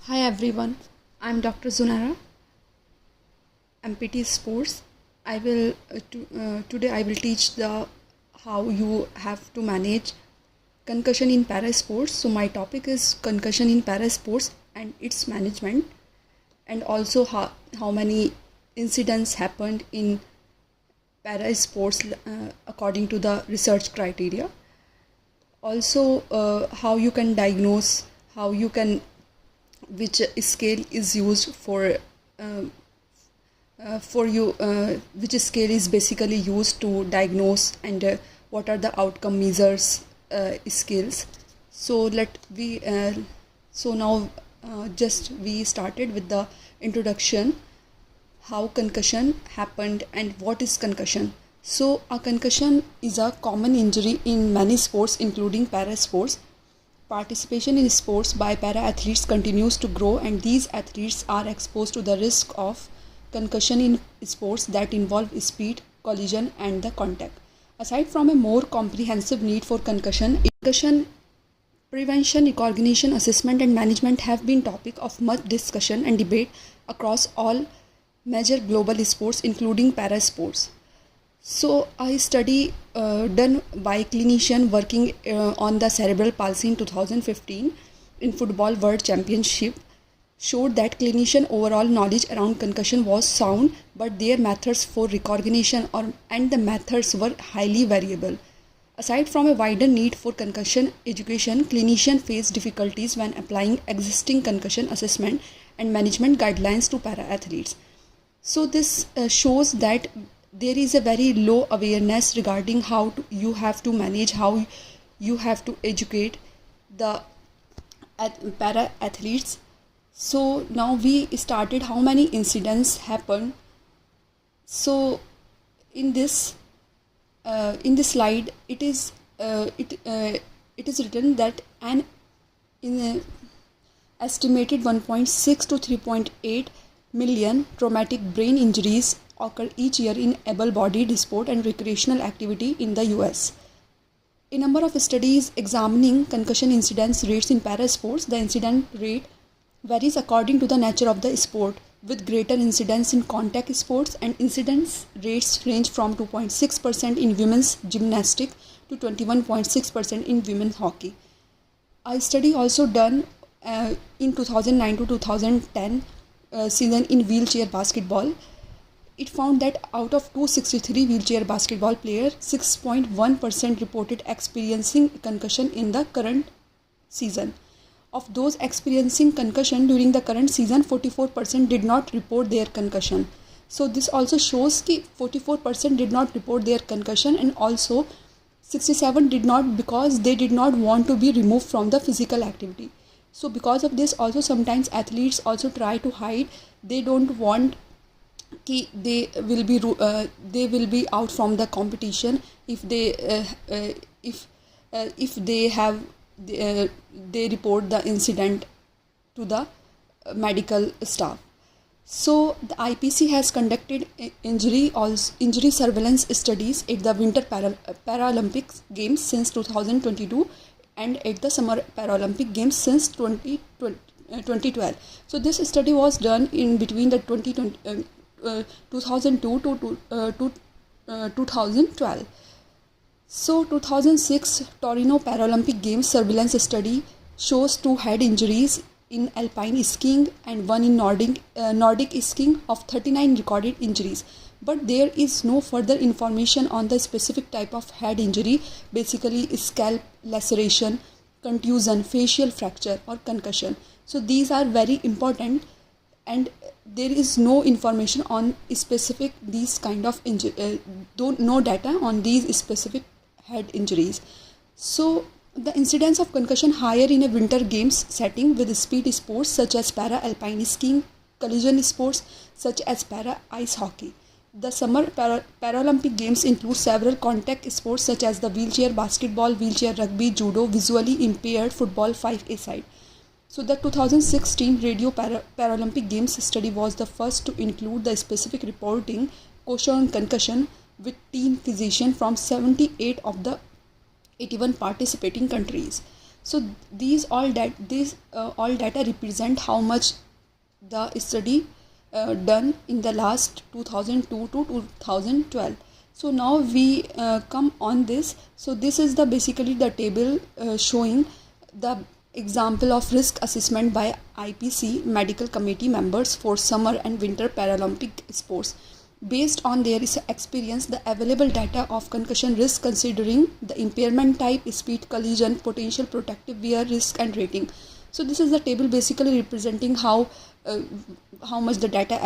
Hi everyone, I'm Dr. Zunara, MPT Sports. Today I will teach the how you have to manage concussion in para sports. So my topic is concussion in para sports and its management, and also how many incidents happened in para sports according to the research criteria. Also, how you can diagnose, how you can which scale is used which scale is basically used to diagnose, and what are the outcome measures skills. So now just we started with the introduction, how concussion happened and what is concussion. So a concussion is a common injury in many sports including para sports. Participation in sports by para-athletes continues to grow, and these athletes are exposed to the risk of concussion in sports that involve speed, collision, and the contact. Aside from a more comprehensive need for concussion prevention, recognition, assessment, and management have been topic of much discussion and debate across all major global sports, including para sports. So I study done by clinician working on the cerebral palsy in 2015 in Football World Championship showed that clinician overall knowledge around concussion was sound, but their methods for recognition and the methods were highly variable. Aside from a wider need for concussion education, clinicians face difficulties when applying existing concussion assessment and management guidelines to para athletes. So this shows that there is a very low awareness regarding how you have to manage, how you have to educate the para athletes. So now we started how many incidents happen. So in this slide it is written that estimated 1.6 to 3.8 million traumatic brain injuries occur each year in able-bodied sport and recreational activity in the US. A number of studies examining concussion incidence rates in para sports, the incident rate varies according to the nature of the sport, with greater incidence in contact sports, and incidence rates range from 2.6% in women's gymnastics to 21.6% in women's hockey. A study also done in 2009 to 2010 season in wheelchair basketball. It found that out of 263 wheelchair basketball players, 6.1% reported experiencing concussion in the current season. Of those experiencing concussion during the current season, 44% did not report their concussion. So this also shows that 44% did not report their concussion, and also 67 did not because they did not want to be removed from the physical activity. So because of this also sometimes athletes also try to hide. They don't want they will be out from the competition if they report the incident to the medical staff. So the IPC has conducted injury surveillance studies at the Winter Paralympic Games since 2022 and at the Summer Paralympic Games since 2012. So this study was done in between the 2002 to 2012. So 2006 Torino Paralympic Games surveillance study shows 2 head injuries in alpine skiing and 1 in Nordic skiing of 39 recorded injuries. But there is no further information on the specific type of head injury, basically scalp laceration, contusion, facial fracture or concussion. So these are very important, and there is no information on specific these kind of no data on these specific head injuries. So the incidence of concussion higher in a winter games setting with speed sports such as para alpine skiing, collision sports such as para ice hockey. The summer Paralympic Games include several contact sports such as the wheelchair basketball, wheelchair rugby, judo, visually impaired football 5-a-side. So the 2016 Radio Paralympic Games study was the first to include the specific reporting question on concussion with team physician from 78 of the 81 participating countries. So these all data represent how much the study done in the last 2002 to 2012. So now we come on this. So this is the basically the table showing the example of risk assessment by IPC medical committee members for summer and winter Paralympic sports. Based on their experience, the available data of concussion risk considering the impairment type, speed, collision, potential protective wear, risk and rating. So this is the table basically representing how much the data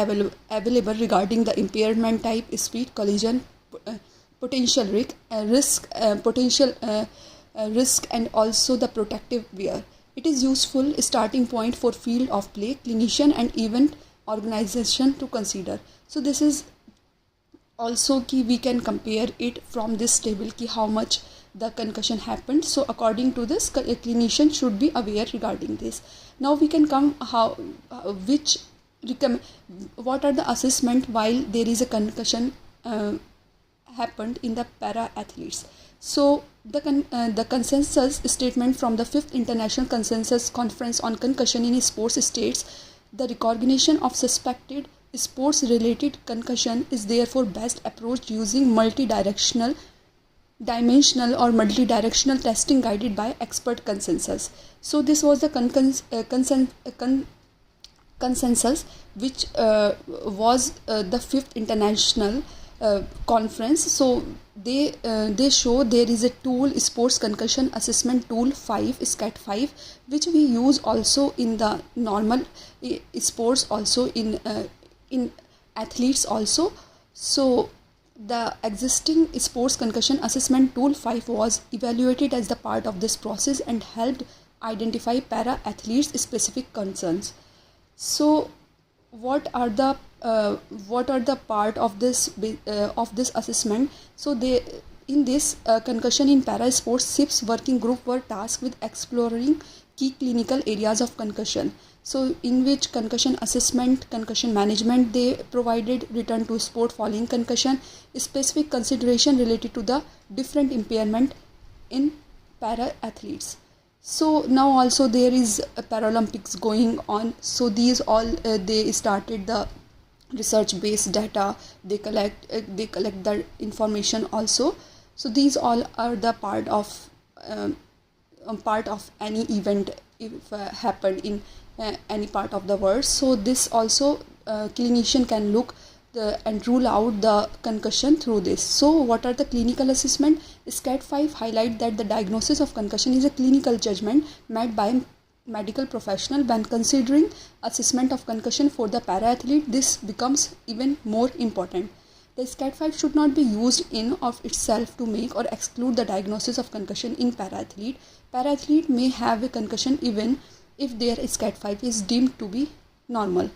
available regarding the impairment type, speed, collision, potential risk and also the protective wear. It is useful starting point for field of play, clinician and event organization to consider. So this is also key, we can compare it from this table ki how much the concussion happened. So according to this, a clinician should be aware regarding this. Now we can come what are the assessment while there is a concussion happened in the para athletes. So the consensus statement from the 5th International Consensus Conference on Concussion in Sports states the recognition of suspected sports related concussion is therefore best approached using dimensional or multidirectional testing guided by expert consensus. So this was the consensus which was the 5th international conference. So they show there is a tool, sports concussion assessment tool 5, SCAT 5, which we use also in the normal sports, also in athletes also. So the existing sports concussion assessment tool 5 was evaluated as the part of this process and helped identify para athletes specific concerns. So what are the part of this assessment? So they in this concussion in para sports, SIPS working group were tasked with exploring key clinical areas of concussion. So in which concussion assessment, concussion management, they provided return to sport following concussion, specific consideration related to the different impairment in para athletes. So now also there is a Paralympics going on. So these all they started the research based data, they collect the information also. So these all are the part of any event if happened in any part of the world. So this also clinician can look and rule out the concussion through this. So what are the clinical assessment? SCAT 5 highlight that the diagnosis of concussion is a clinical judgment made by a medical professional. When considering assessment of concussion for the para athlete, this becomes even more important. The SCAT 5 should not be used in of itself to make or exclude the diagnosis of concussion in para athlete. Para athlete may have a concussion even if their SCAT 5 is deemed to be normal.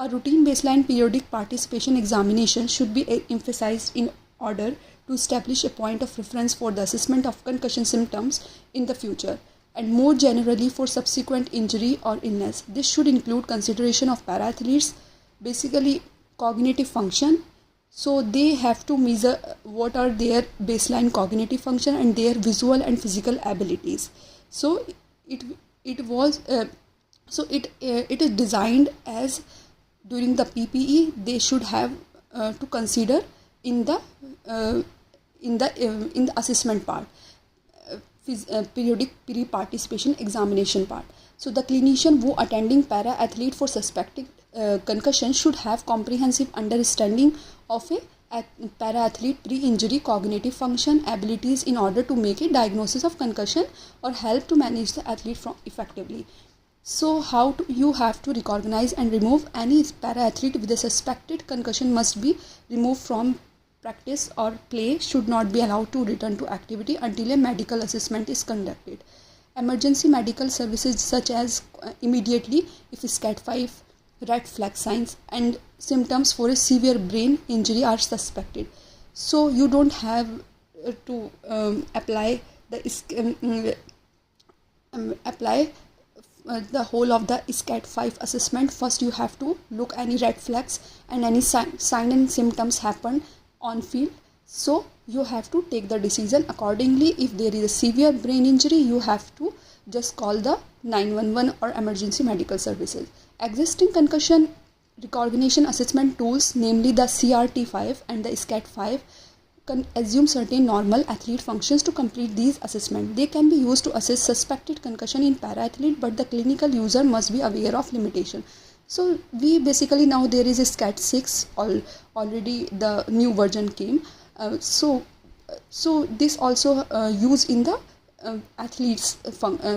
A routine baseline periodic participation examination should be emphasized in order to establish a point of reference for the assessment of concussion symptoms in the future, and more generally for subsequent injury or illness. This should include consideration of para athletes, basically cognitive function. So they have to measure what are their baseline cognitive function and their visual and physical abilities. So it is designed as during the PPE they should have to consider in the assessment part, periodic pre-participation examination part. So the clinician who attending para athlete for suspected concussion should have comprehensive understanding of a para athlete pre-injury cognitive function abilities in order to make a diagnosis of concussion or help to manage the athlete effectively. So you have to recognize and remove any para athlete with a suspected concussion must be removed from practice or play, should not be allowed to return to activity until a medical assessment is conducted. Emergency medical services such as immediately if SCAT 5 red flag signs and symptoms for a severe brain injury are suspected. So you don't have to apply the whole of the SCAT 5 assessment. First you have to look any red flags and any sign and symptoms happen on field. So you have to take the decision accordingly. If there is a severe brain injury, you have to just call the 911 or emergency medical services. Existing concussion recognition assessment tools, namely the CRT5 and the SCAT5, can assume certain normal athlete functions to complete these assessments. They can be used to assess suspected concussion in para-athlete, but the clinical user must be aware of limitation. So we basically, now there is a SCAT6, already the new version came. So this also used in the athletes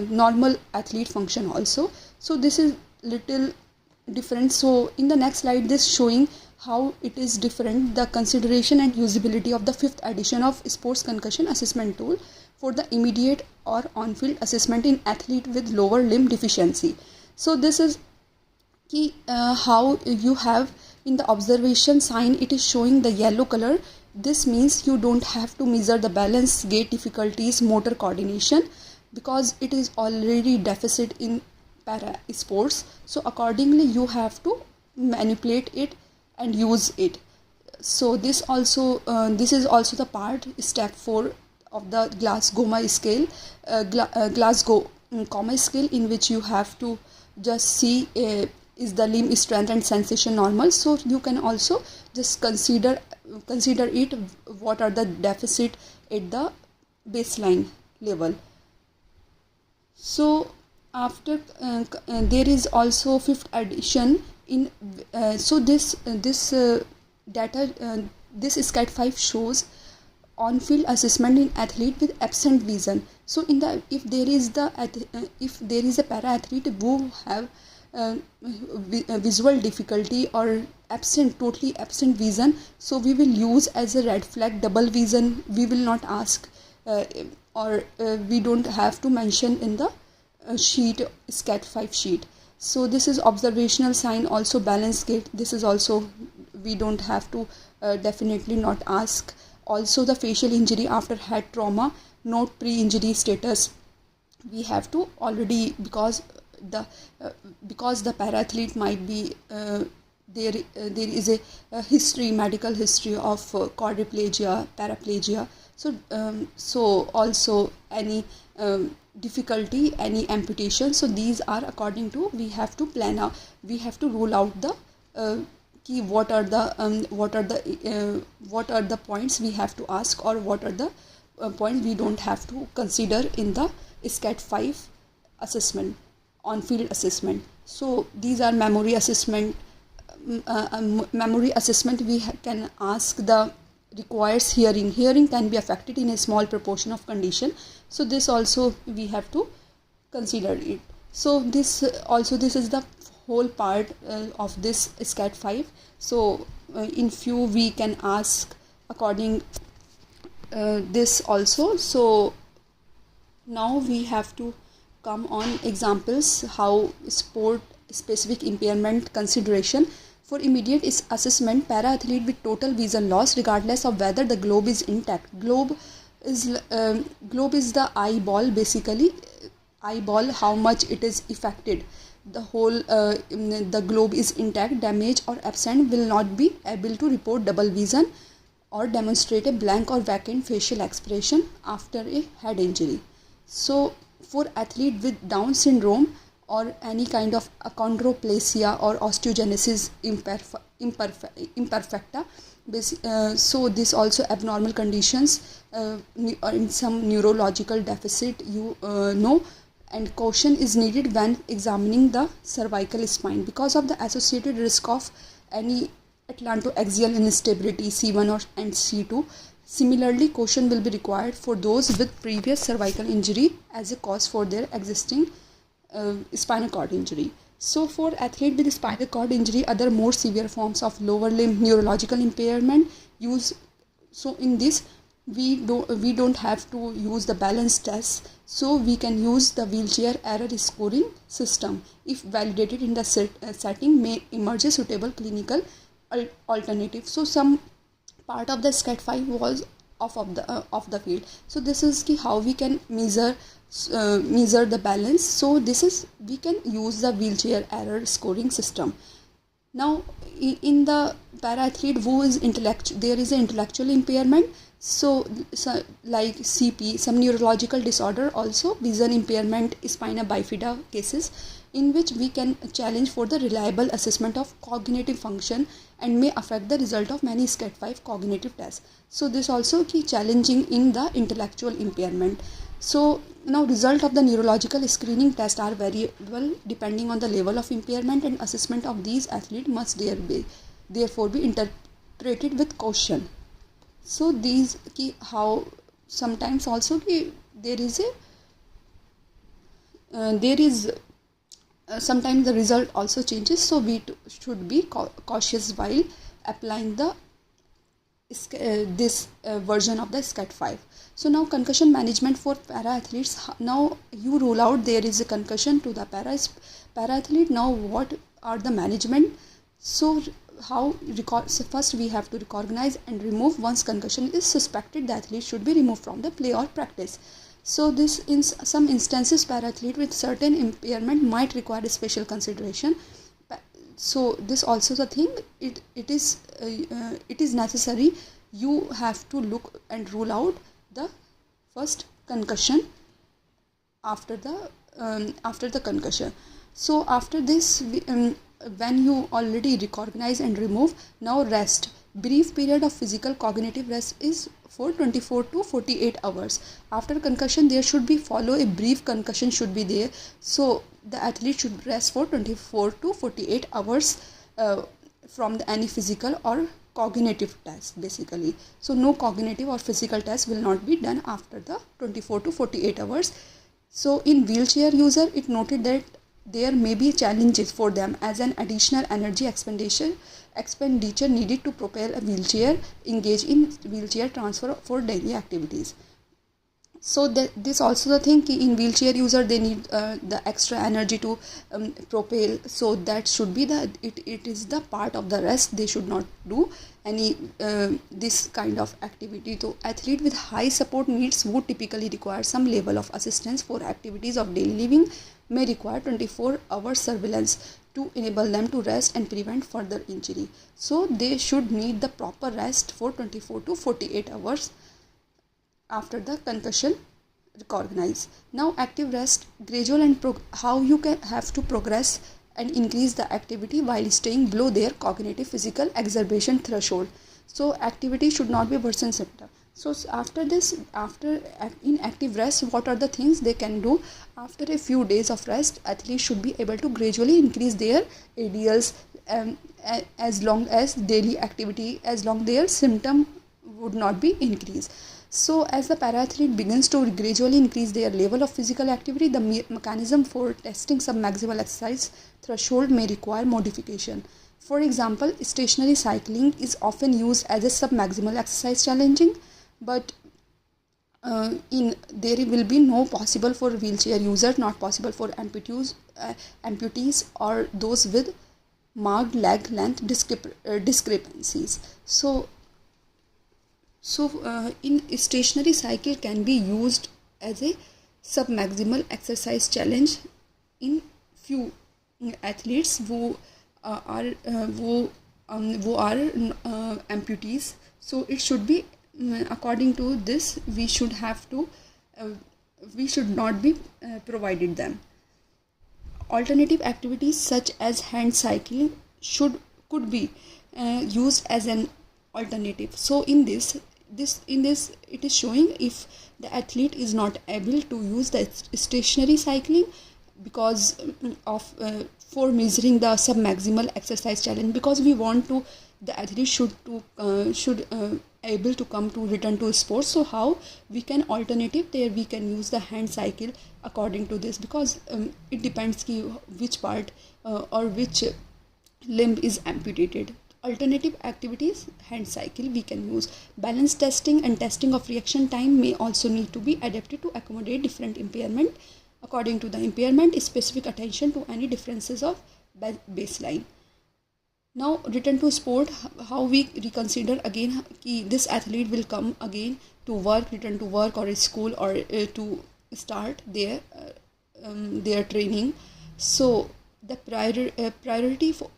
normal athlete function also. So this is little different. So in the next slide, this showing how it is different, the consideration and usability of the 5th edition of sports concussion assessment tool for the immediate or on-field assessment in athlete with lower limb deficiency. So this is how you have in the observation sign, it is showing the yellow color. This means you don't have to measure the balance, gait difficulties, motor coordination, because it is already deficit in para sports. So accordingly you have to manipulate it and use it. So this also this is also the part, step 4 of the Glasgow scale, Glasgow comma scale, in which you have to just see is the limb strength and sensation normal. So you can also just consider it, what are the deficit at the baseline level. So after there is also 5th edition in so this data, this SCAT5 shows on-field assessment in athlete with absent vision. So in the if there is a para athlete who have visual difficulty or totally absent vision, so we will use as a red flag double vision. We will not ask or we don't have to mention in the sheet, SCAT5 sheet. So this is observational sign, also balance gait. This is also we don't have to definitely not ask. Also the facial injury after head trauma, note pre-injury status. We have to already, because the para-athlete might be there is a history, medical history of quadriplegia, paraplegia. So also any difficulty, any amputation. So these are according to, we have to plan out, we have to rule out the what are the points we have to ask, or what are the points we don't have to consider in the SCAT5 assessment, on-field assessment. So these are memory assessment. Memory assessment, we can ask the requires hearing. Hearing can be affected in a small proportion of condition. So this also we have to consider it. So this is the whole part of this SCAT5. So in few we can ask according this also. So now we have to come on examples how sport specific impairment consideration. For immediate assessment, para-athlete with total vision loss regardless of whether the globe is intact. Globe is the eyeball, basically eyeball, how much it is affected. The whole the globe is intact, damaged or absent, will not be able to report double vision or demonstrate a blank or vacant facial expression after a head injury. So for athlete with Down syndrome or any kind of achondroplasia or osteogenesis imperfecta, so this also abnormal conditions in some neurological deficit, and caution is needed when examining the cervical spine because of the associated risk of any atlantoaxial instability C1 and C2. Similarly, caution will be required for those with previous cervical injury as a cause for their existing spinal cord injury. So for athlete with spinal cord injury, other more severe forms of lower limb neurological impairment use. So in this we don't have to use the balance test, so we can use the wheelchair error scoring system. If validated in the setting, may emerge a suitable clinical alternative. So some part of the SCAT5 was off the field. So this is how we can measure the balance. So this is, we can use the wheelchair error scoring system. Now, in the para athlete who is there is an intellectual impairment. So like CP, some neurological disorder, also vision impairment, spina bifida cases, in which we can challenge for the reliable assessment of cognitive function and may affect the result of many SCAT5 cognitive tests. So this also key challenging in the intellectual impairment. So now result of the neurological screening test are variable depending on the level of impairment, and assessment of these athletes must therefore be interpreted with caution. So these ki how sometimes also ki there is sometimes the result also changes, so we should be cautious while applying the this version of the SCAT5. So now concussion management for para athletes. Now you rule out there is a concussion to the para athlete. Now what are the management? So first we have to recognize and remove. Once concussion is suspected, the athlete should be removed from the play or practice. So this, in some instances, para athlete with certain impairment might require special consideration. So this also the thing, it is necessary. You have to look and rule out the first concussion after the concussion. So after this, when you already recognize and remove, now rest. Brief period of physical cognitive rest is for 24 to 48 hours. After concussion, there should be follow a brief concussion should be there. So the athlete should rest for 24 to 48 hours from any physical or cognitive test basically. So no cognitive or physical test will not be done after the 24 to 48 hours. So in wheelchair user, it noted that there may be challenges for them as an additional energy expenditure needed to propel a wheelchair engage in wheelchair transfer for daily activities. So this also the thing in wheelchair user, they need the extra energy to propel. So that should be it is the part of the rest. They should not do any this kind of activity. So athlete with high support needs would typically require some level of assistance for activities of daily living, may require 24-hour surveillance to enable them to rest and prevent further injury. So they should need the proper rest for 24 to 48 hours after the concussion recognize. Now active rest, gradual and how you can have to progress and increase the activity while staying below their cognitive physical exacerbation threshold. So activity should not be worsen symptom. So after this, in active rest, what are the things they can do? After a few days of rest, athletes should be able to gradually increase their ADLs as long as daily activity, as long their symptom would not be increased. So as the para athlete begins to gradually increase their level of physical activity, the mechanism for testing submaximal exercise threshold may require modification. For example, stationary cycling is often used as a submaximal exercise challenging, but there will be no possible for wheelchair users, not possible for amputees or those with marked leg length discrepancies. So in stationary cycle can be used as a submaximal exercise challenge in few athletes who are amputees. So it should be according to this, we should not be provided them. Alternative activities such as hand cycling could be used as an alternative. So in this it is showing if the athlete is not able to use the stationary cycling because of for measuring the submaximal exercise challenge, because we want to the athlete should able to come to return to sports. So how we can alternative there, we can use the hand cycle according to this, because it depends which part or which limb is amputated. Alternative activities, hand cycle we can use. Balance testing and testing of reaction time may also need to be adapted to accommodate different impairment. According to the impairment, specific attention to any differences of baseline. Now return to sport, how we reconsider again this athlete will come again to work, return to work or school or to start their training. So The priority for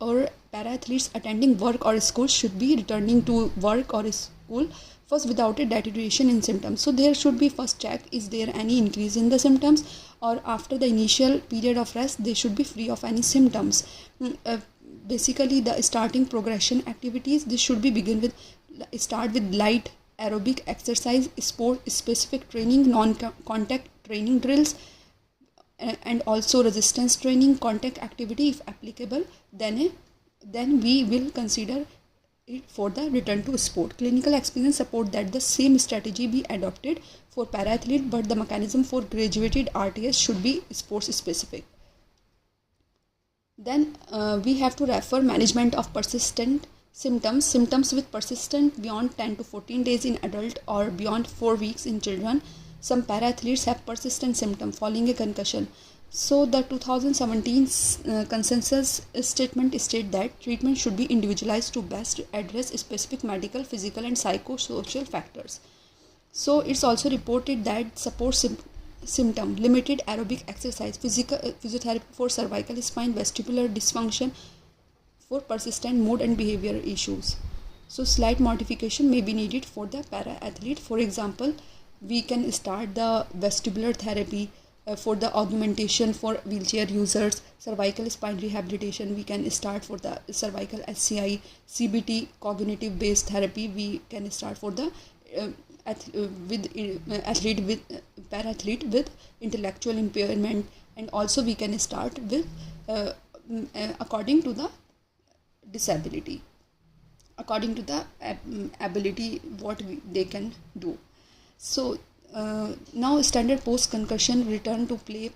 para-athletes attending work or school should be returning to work or school first without a deterioration in symptoms. So there should be first check, is there any increase in the symptoms, or after the initial period of rest they should be free of any symptoms. Basically the starting progression activities, this should be begin with, start with light aerobic exercise, sport specific training, non-contact training drills, and also resistance training, contact activity if applicable. Then we will consider it for the return to sport. Clinical experience support that the same strategy be adopted for para-athlete, but the mechanism for graduated RTS should be sports specific. Then we have to refer management of persistent symptoms with persistent beyond 10 to 14 days in adult or beyond 4 weeks in children. Some para-athletes have persistent symptoms following a concussion. So the 2017 consensus statement states that treatment should be individualized to best address specific medical, physical and psychosocial factors. So it's also reported that support symptom, limited aerobic exercise, physiotherapy for cervical spine, vestibular dysfunction, for persistent mood and behavior issues. So slight modification may be needed for the para-athlete. For example, we can start the vestibular therapy for the augmentation for wheelchair users, cervical spine rehabilitation we can start for the cervical SCI, CBT cognitive based therapy we can start for the para-athlete with intellectual impairment, and also we can start with according to the disability, according to the ability what they can do. So now standard post concussion return to play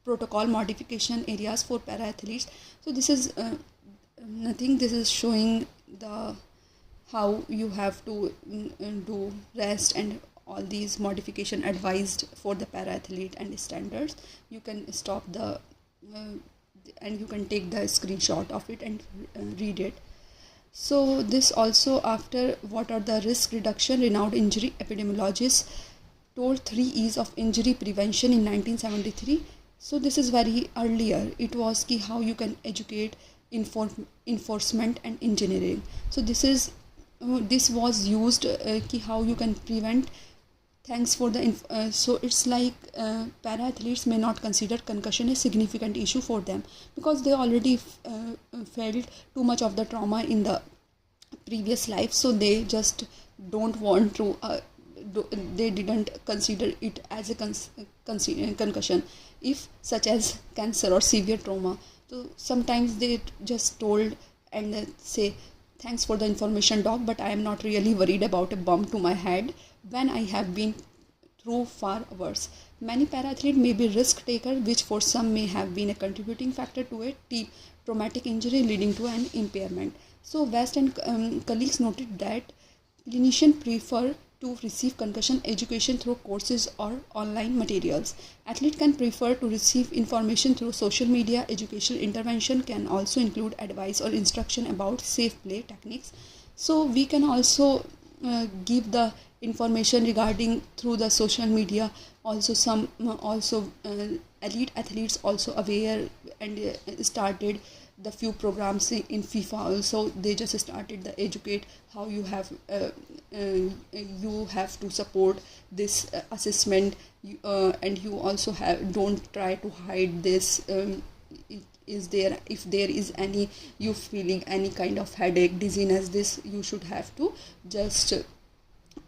protocol modification areas for para athletes. So this is nothing, this is showing the how you have to do rest and all these modification advised for the para athlete and standards. You can stop the and you can take the screenshot of it and read it. So this also after what are the risk reduction, renowned injury epidemiologists told 3 E's of injury prevention in 1973. So this is very earlier, it was ki how you can educate, enforcement and engineering. So this is this was used ki how you can prevent. Thanks for the so it's like para athletes may not consider concussion a significant issue for them because they already felt too much of the trauma in the previous life, so they just don't want to they didn't consider it as a concussion if such as cancer or severe trauma. So sometimes they just told and say, thanks for the information doc, but I am not really worried about a bump to my head when I have been through far worse. Many para-athletes may be risk takers, which for some may have been a contributing factor to a traumatic injury leading to an impairment. So West and colleagues noted that clinicians prefer to receive concussion education through courses or online materials. Athletes can prefer to receive information through social media. Educational intervention can also include advice or instruction about safe play techniques. So we can also give the information regarding through the social media. Also some elite athletes also aware and started the few programs in FIFA also. They just started the educate how you have to support this assessment and you also don't try to hide this. Is there, if there is any you feeling any kind of headache, dizziness, this you should have to just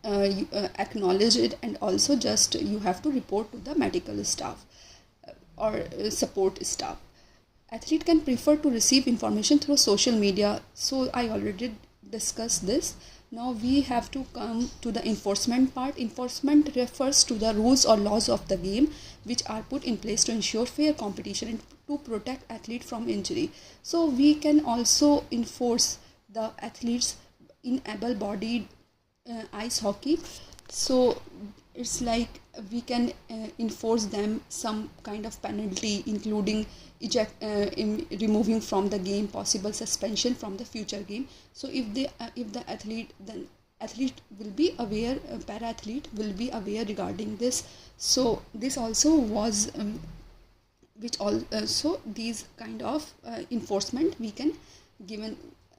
acknowledge it, and also just you have to report to the medical staff or support staff. Athlete can prefer to receive information through social media. So I already discussed this. Now we have to come to the enforcement part. Enforcement refers to the rules or laws of the game which are put in place to ensure fair competition and to protect athlete from injury. So we can also enforce the athletes in able-bodied ice hockey. So it's like we can enforce them some kind of penalty, including removing from the game, possible suspension from the future game. So if the athlete, then athlete will be aware, para athlete will be aware regarding this. So this also was which all so these kind of enforcement we can given,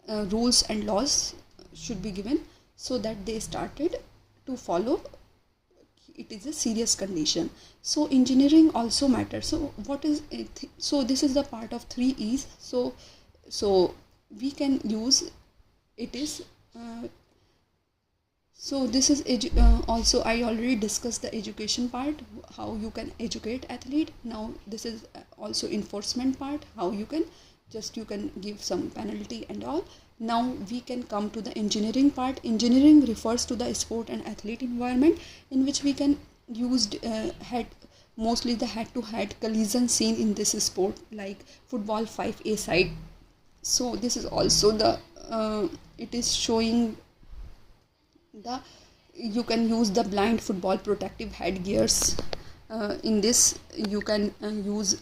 rules and laws should be given so that they started to follow. It is a serious condition. So engineering also matters. So what is it? So this is the part of 3 E's. So we can use it is so this is also I already discussed the education part, how you can educate athlete. Now this is also enforcement part, how you can give some penalty and all. Now we can come to the engineering part. Engineering refers to the sport and athlete environment in which we can use mostly the head-to-head collision seen in this sport, like football 5A side. So this is also the it is showing the you can use the blind football protective headgears. In this you can use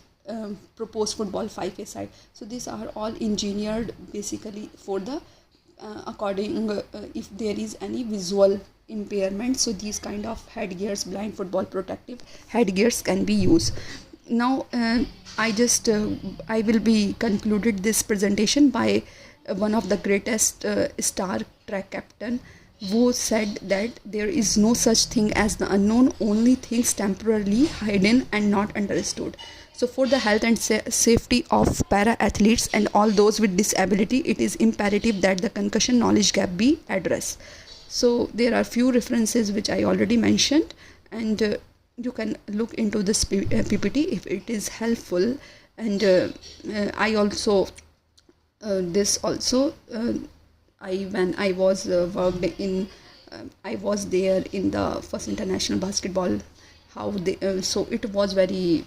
proposed football 5A side. So these are all engineered basically for the according if there is any visual impairment, so these kind of headgears, blind football protective headgears, can be used. Now I will be concluded this presentation by one of the greatest star track captain, who said that there is no such thing as the unknown, only things temporarily hidden and not understood. So for the health and safety of para athletes and all those with disability, it is imperative that the concussion knowledge gap be addressed. So there are few references which I already mentioned, and you can look into this PPT if it is helpful. And I also this also when I was worked in I was there in the first international basketball, how they so it was very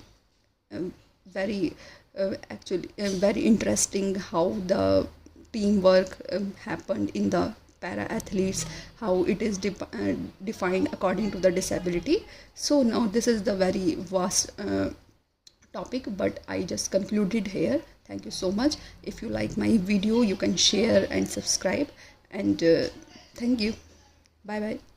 actually very interesting how the teamwork happened in the para athletes, how it is defined according to the disability. So now this is the very vast topic, but I just concluded here. Thank you so much. If you like my video, you can share and subscribe, and thank you. Bye bye.